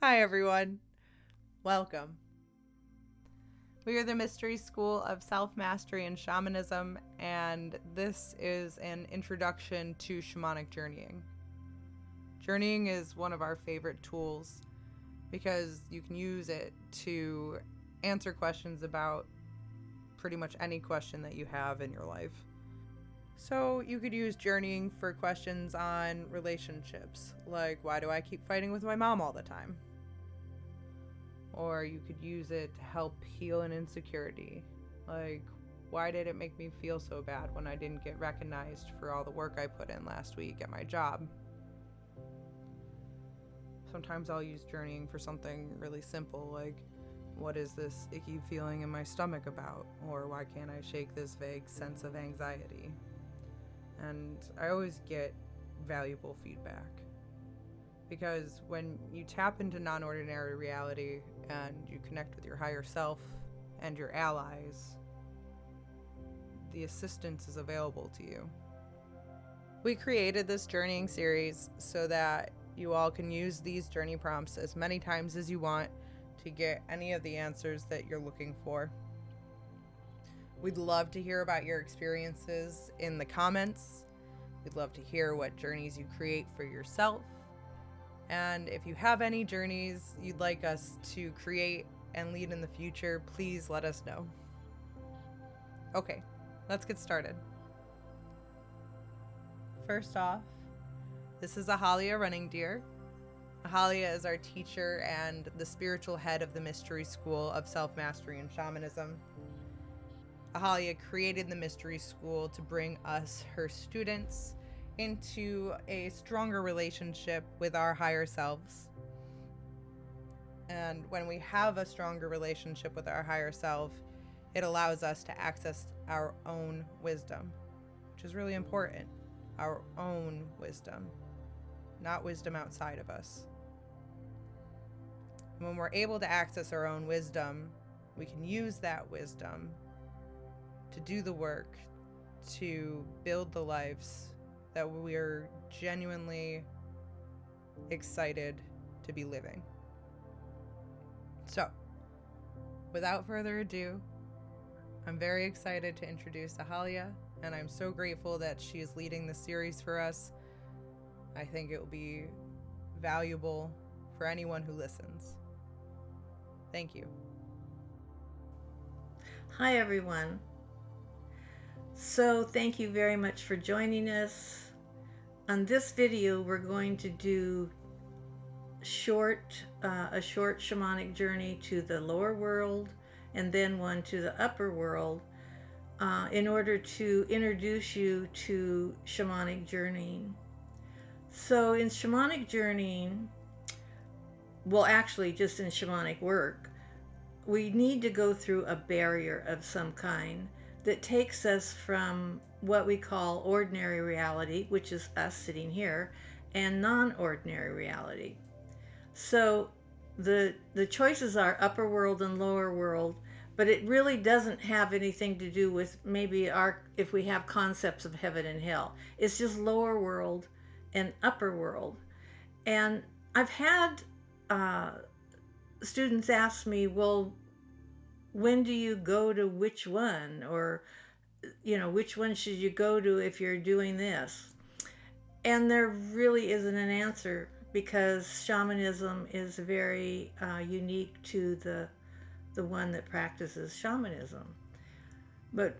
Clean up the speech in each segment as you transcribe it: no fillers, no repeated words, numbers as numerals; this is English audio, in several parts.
Hi everyone, welcome. We are the Mystery School of Self-Mastery and Shamanism, and this is an introduction to shamanic journeying. Journeying is one of our favorite tools because you can use it to answer questions about pretty much any question that you have in your life. So you could use journeying for questions on relationships, like why do I keep fighting with my mom all the time? Or you could use it to help heal an insecurity, like why did it make me feel so bad when I didn't get recognized for all the work I put in last week at my job? Sometimes I'll use journeying for something really simple, like what is this icky feeling in my stomach about? Or why can't I shake this vague sense of anxiety? And I always get valuable feedback. Because when you tap into non-ordinary reality and you connect with your higher self and your allies, the assistance is available to you. We created this journeying series so that you all can use these journey prompts as many times as you want to get any of the answers that you're looking for. We'd love to hear about your experiences in the comments. We'd love to hear what journeys you create for yourself. And if you have any journeys you'd like us to create and lead in the future, please let us know. Okay, let's get started. First off, this is Ahalia Running Deer. Ahalia is our teacher and the spiritual head of the Mystery School of Self-Mastery and Shamanism. Ahalia created the Mystery School to bring us, her students, into a stronger relationship with our higher selves. And when we have a stronger relationship with our higher self, it allows us to access our own wisdom, which is really important. Our own wisdom, not wisdom outside of us. And when we're able to access our own wisdom, we can use that wisdom to do the work, to build the lives that we're genuinely excited to be living. So, without further ado, I'm very excited to introduce Ahalia, and I'm so grateful that she is leading the series for us. I think it will be valuable for anyone who listens. Thank you. Hi everyone. So thank you very much for joining us. On this video we're going to do a short shamanic journey to the lower world and then one to the upper world in order to introduce you to shamanic journeying. So in shamanic journeying, well actually just in shamanic work, we need to go through a barrier of some kind that takes us from what we call ordinary reality, which is us sitting here, and non-ordinary reality. So the choices are upper world and lower world, but it really doesn't have anything to do with maybe if we have concepts of heaven and hell. It's just lower world and upper world. And I've had students ask me, well, when do you go to which one? Or, which one should you go to if you're doing this? And there really isn't an answer because shamanism is very unique to the one that practices shamanism. But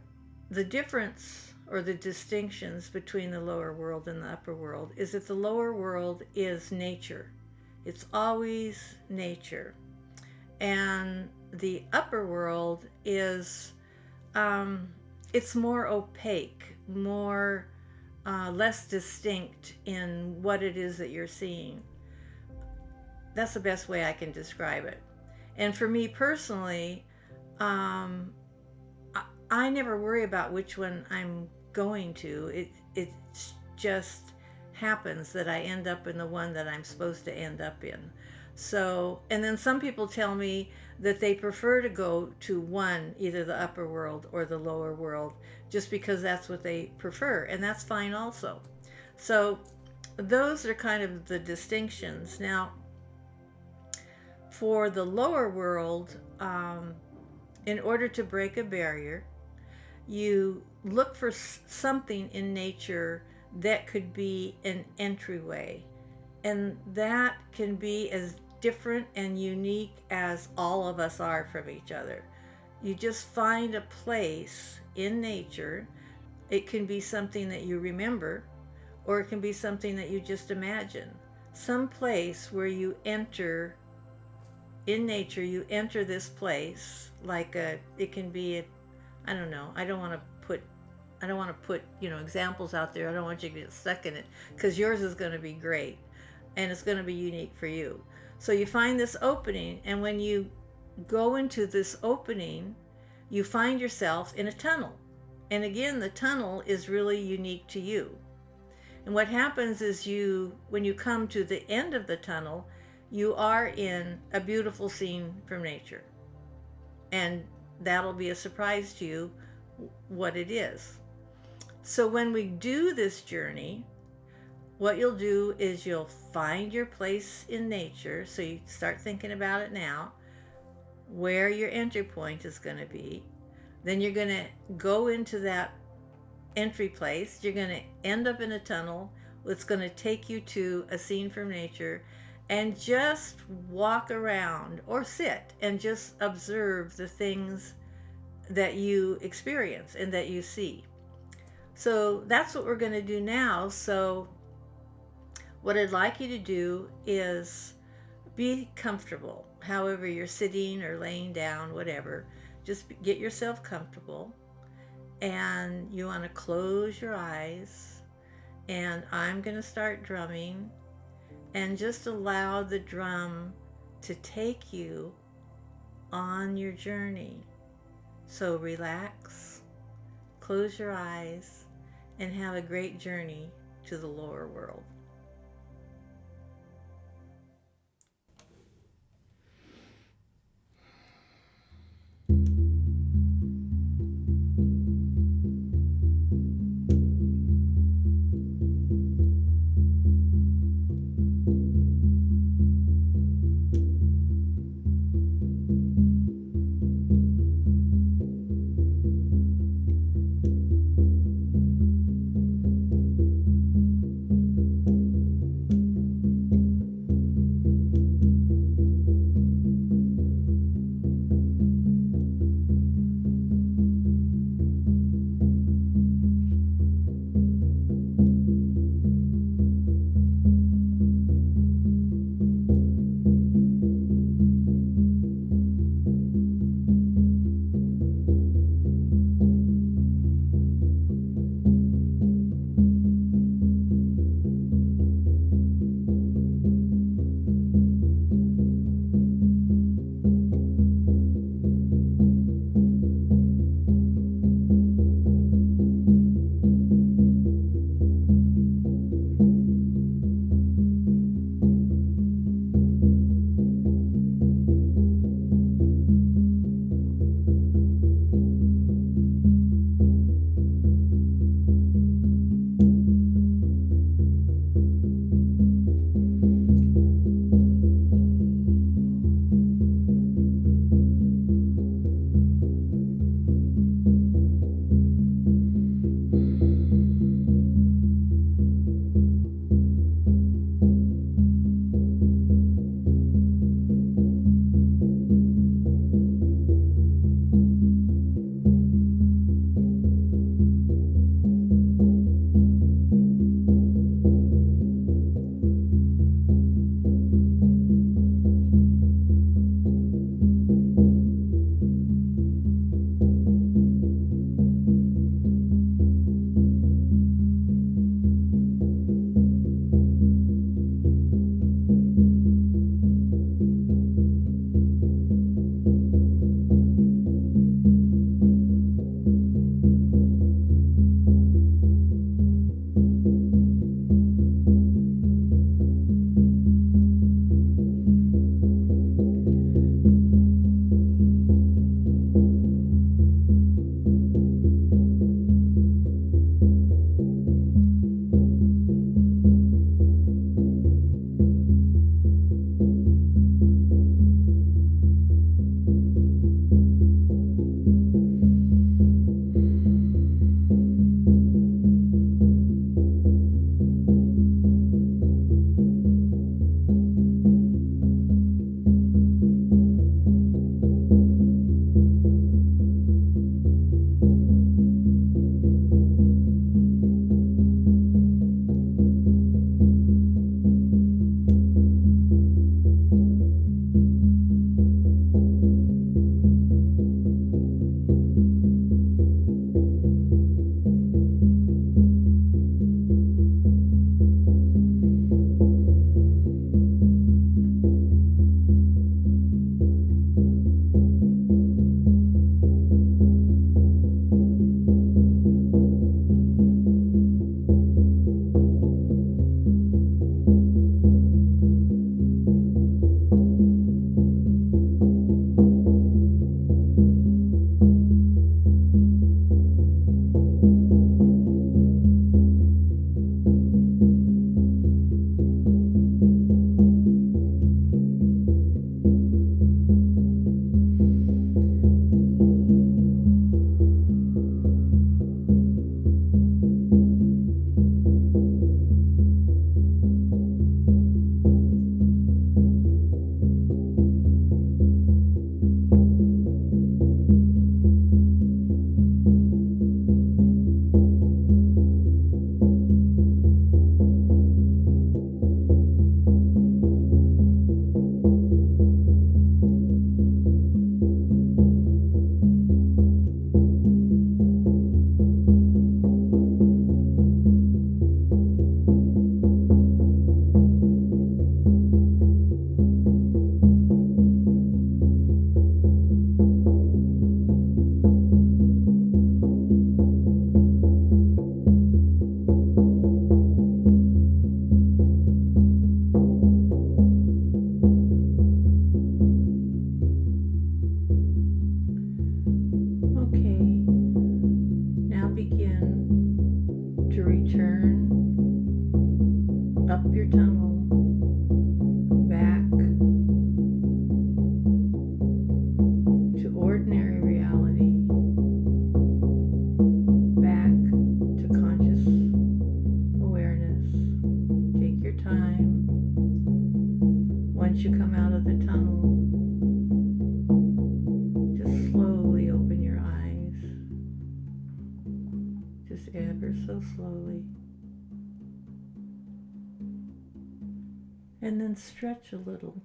the difference or the distinctions between the lower world and the upper world is that the lower world is nature. It's always nature. And the upper world is it's more opaque, more less distinct in what it is that you're seeing. That's the best way I can describe it. And for me personally, I never worry about which one I'm going to. It just happens that I end up in the one that I'm supposed to end up in. So, and then some people tell me that they prefer to go to one, either the upper world or the lower world, just because that's what they prefer, and that's fine also. So those are kind of the distinctions. Now, for the lower world, in order to break a barrier, you look for something in nature that could be an entryway. And that can be as different and unique as all of us are from each other. You just find a place in nature. It can be something that you remember, or it can be something that you just imagine. Some place where you enter in nature, you enter this place like it can be I don't know. I don't want to put examples out there. I don't want you to get stuck in it, because yours is going to be great and it's going to be unique for you. So you find this opening, and when you go into this opening, you find yourself in a tunnel. And again, the tunnel is really unique to you. And what happens is, when you come to the end of the tunnel, you are in a beautiful scene from nature. And that'll be a surprise to you what it is. So when we do this journey, what you'll do is you'll find your place in nature. So you start thinking about it now, where your entry point is going to be. Then you're going to go into that entry place. You're going to end up in a tunnel. It's going to take you to a scene from nature, and just walk around or sit and just observe the things that you experience and that you see. So that's what we're going to do now. So what I'd like you to do is be comfortable, however you're sitting or laying down, whatever. Just get yourself comfortable, and you want to close your eyes, and I'm going to start drumming, and just allow the drum to take you on your journey. So relax, close your eyes, and have a great journey to the lower world. once you come out of the tunnel, just slowly open your eyes, just ever so slowly. And then stretch a little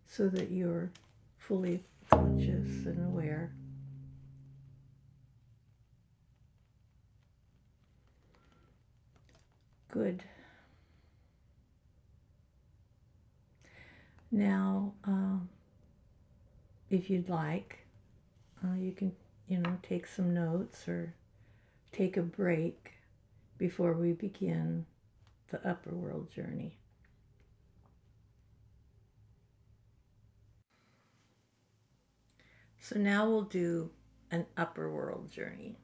so that you're fully conscious and aware. Good. Now, if you'd like, you can, take some notes or take a break before we begin the upper world journey. So now we'll do an upper world journey.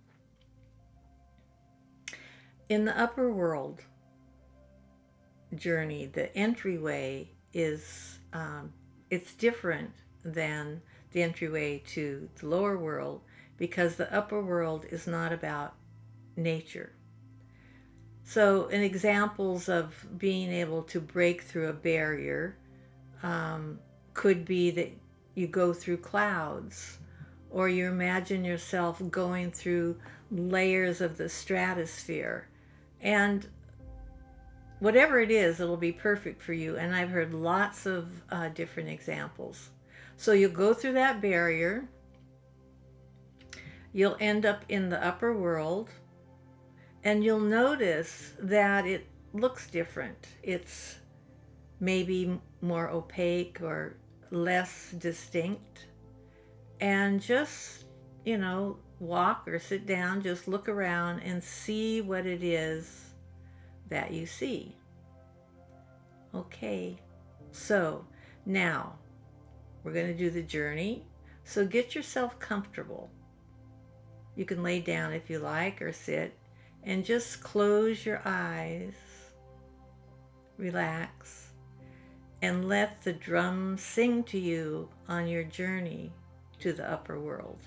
In the upper world journey, the entryway is, it's different than the entryway to the lower world, because the upper world is not about nature. So, in examples of being able to break through a barrier, could be that you go through clouds, or you imagine yourself going through layers of the stratosphere. And whatever it is, it'll be perfect for you. And I've heard lots of different examples. So you'll go through that barrier. You'll end up in the upper world. And you'll notice that it looks different. It's maybe more opaque or less distinct. And just, walk or sit down, just look around and see what it is that you see. Okay, so now we're going to do the journey. So get yourself comfortable. You can lay down if you like or sit, and just close your eyes, relax, and let the drums sing to you on your journey to the upper world.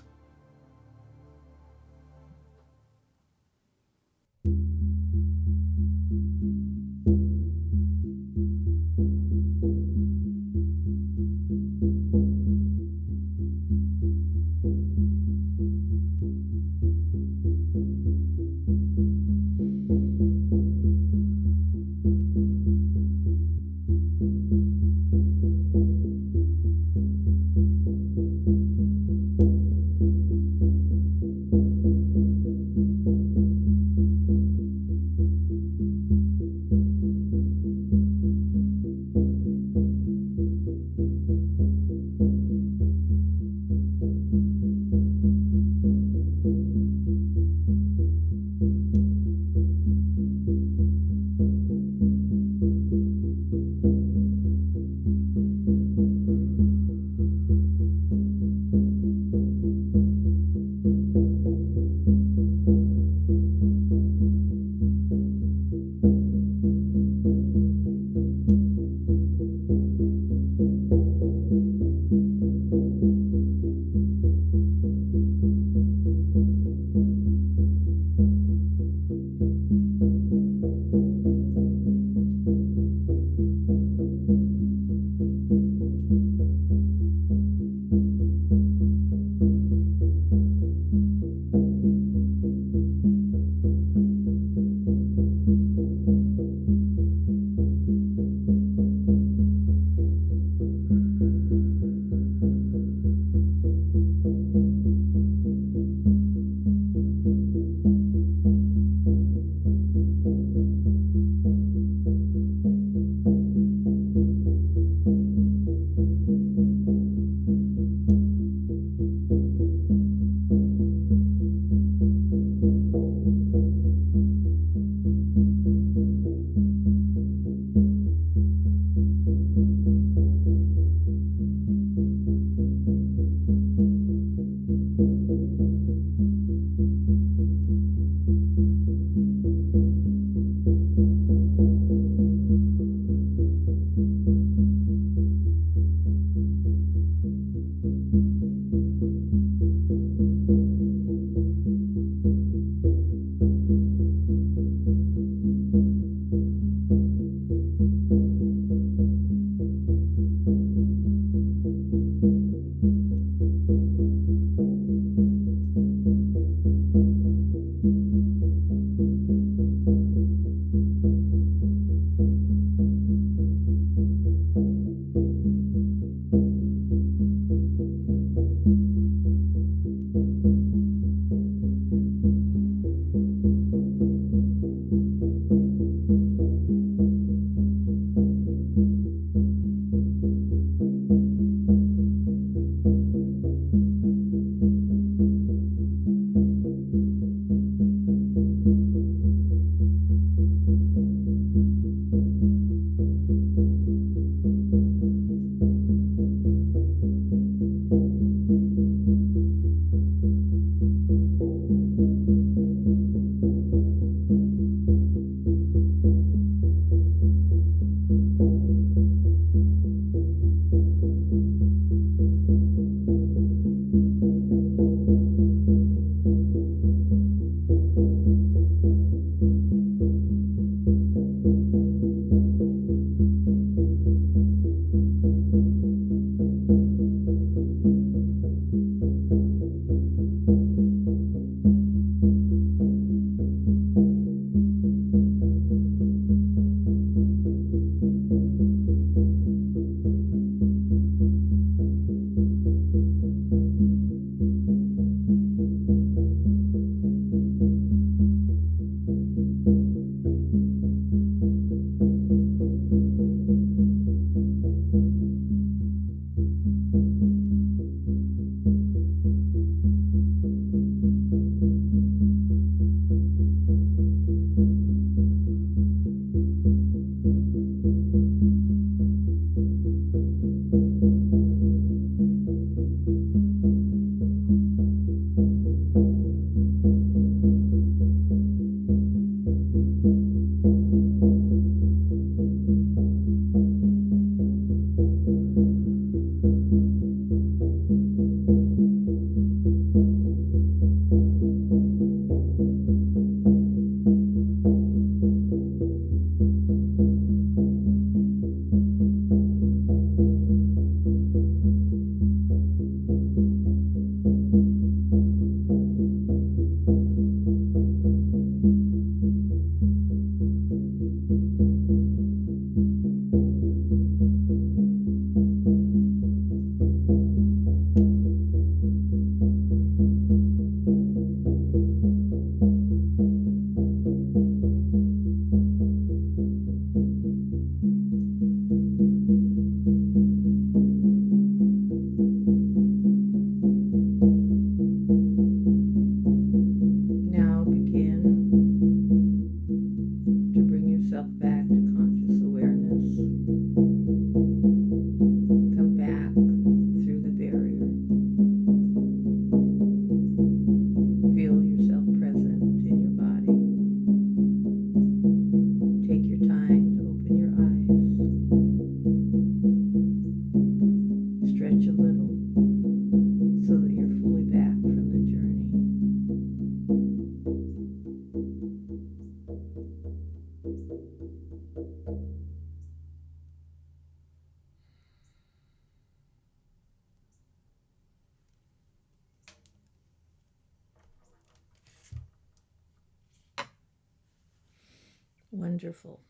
wonderful.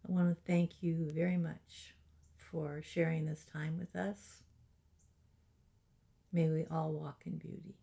I want to thank you very much for sharing this time with us. May we all walk in beauty.